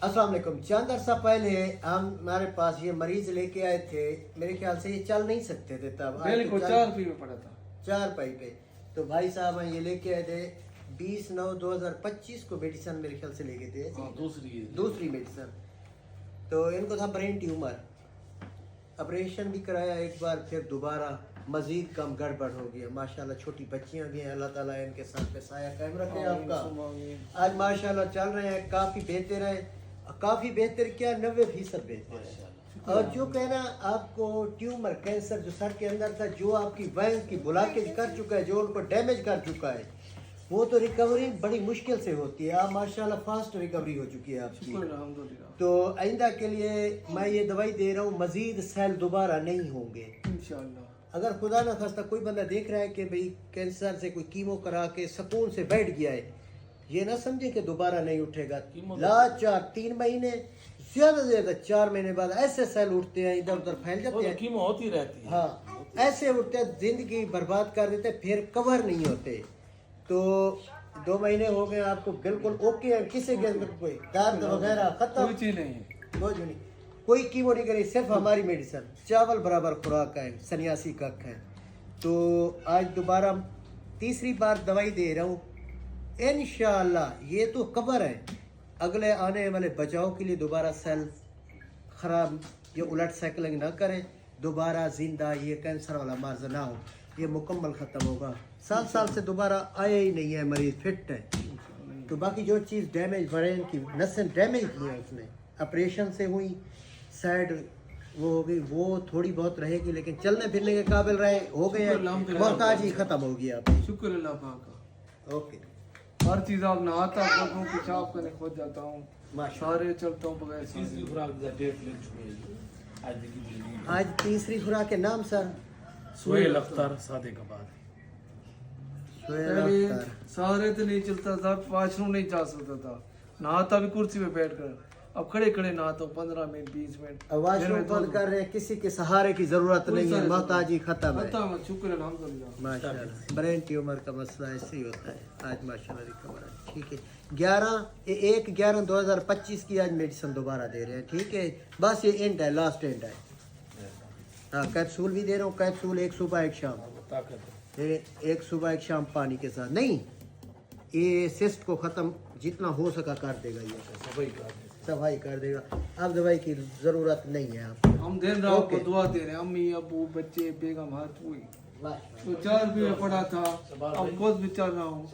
अस्सलाम वालेकुम। चंद अरसा पहले हमारे पास ये मरीज लेके आए थे, मेरे ख्याल से ये चल नहीं सकते थे तब, बिल्कुल 4 रुपये में पड़ा था, 4 पाई पे। तो भाई साहब ये लेके आए थे 20/9/2025 को मेडिसन मेरे ख्याल से लेके थे। दूसरी मेडिसन। तो इनको था ब्रेन ट्यूमर, ऑपरेशन भी कराया एक बार, फिर दोबारा मजीद कम गड़बड़ हो गया। माशाल्लाह छोटी बच्चियां भी हैं, अल्लाह ताला इनके साथ पे साया कायम रखे आपका। आज माशाल्लाह चल रहे हैं, काफ़ी बेहतर है, काफ़ी बेहतर क्या 90% बेहतर है। और जो कहना आपको ट्यूमर कैंसर जो सर के अंदर था, जो आपकी वेंस की ब्लॉकेज कर चुका है, जो उनको डैमेज कर चुका है, वो तो रिकवरी बड़ी मुश्किल से होती है। आप माशाल्लाह फास्ट रिकवरी हो चुकी है आपकी। तो आइंदा के लिए मैं ये दवाई दे रहा हूँ, मजीद सेल दोबारा नहीं होंगे इंशाल्लाह। अगर खुदा ना खास्ता कोई बंदा देख रहा है कि भाई कैंसर से कोई कीमो करा के सुकून से बैठ गया है, ये ना समझे कि दोबारा नहीं उठेगा। लाचार 3 महीने, ज्यादा से ज्यादा 4 महीने बाद ऐसे सेल उठते हैं, इधर उधर फैल जाते हैं, कीमो होती रहती है। हाँ, ऐसे उठते हैं, जिंदगी बर्बाद कर देते, फिर कवर नहीं होते। तो 2 महीने हो गए आपको बिल्कुल ओके है, किसी के अंदर कोई दर्द वगैरह खत्म, कोई चीज नहीं, कुछ नहीं, कोई कीमो नहीं करी, सिर्फ हमारी मेडिसिन, चावल बराबर खुराक है, सन्यासी कख है। तो आज दोबारा तीसरी बार दवाई दे रहा हूँ इंशाअल्लाह। ये तो कबर है, अगले आने वाले बचाव के लिए दोबारा सेल खराब या उलट साइकिलिंग ना करें, दोबारा जिंदा ये कैंसर वाला मर्ज ना हो, ये मुकम्मल ख़त्म होगा। 7 साल से दोबारा आया ही नहीं है, मरीज फिट है। तो बाकी जो चीज़ डैमेज ब्रेन की नसें डैमेज की हैं उसने ऑपरेशन से हुई, साइड वो हो गई, वो थोड़ी बहुत रहेगी, लेकिन चलने फिरने के काबिल रहे हो गए, मोहताज ही ख़त्म हो गया। शुक्र अल्लाह पाक का। ओके, हर चीज आप नहाता हूँ, पेशाब करने खुद जाता हूँ, सारे चलता हूँ बगैर। आज तीसरी खुराक के नाम सर सोहेल अख्तर सादे के बाद सारे तो नहीं चलता था, वाशरूम नहीं जा सकता था, नहाता भी कुर्सी पे बैठ कर, अब खड़े खड़े नहाता हूँ 15 मिनट 20 मिनट। वाशरूम बंद कर रहे हैं, किसी के सहारे की जरूरत नहीं है, मोहताजी खत्म है। शुक्र अल्हम्दुलिल्लाह। माशाल्लाह ब्रेन ट्यूमर का मसला ऐसे ही होता है। आज माशाल्लाह रिकवर है, ठीक है। 1/11/2025 की आज मेडिसिन दोबारा दे रहे हैं, ठीक है। बस ये एंड है, लास्ट एंड है। हाँ, कैप्सूल भी दे रहा हूँ, कैप्सूल एक सुबह एक शाम, एक सुबह एक शाम पानी के साथ। नहीं, ये सिस्ट को ख़त्म जितना हो सका कर देगा, ये सफाई कर देगा। अब दवाई की ज़रूरत नहीं है आप। हम दिन रात को दुआ दे रहे हैं, अम्मी अबू बच्चे बेगम हर कोई। तो 4 रुपये पड़ा था, अब खुद भी चल रहा हूँ।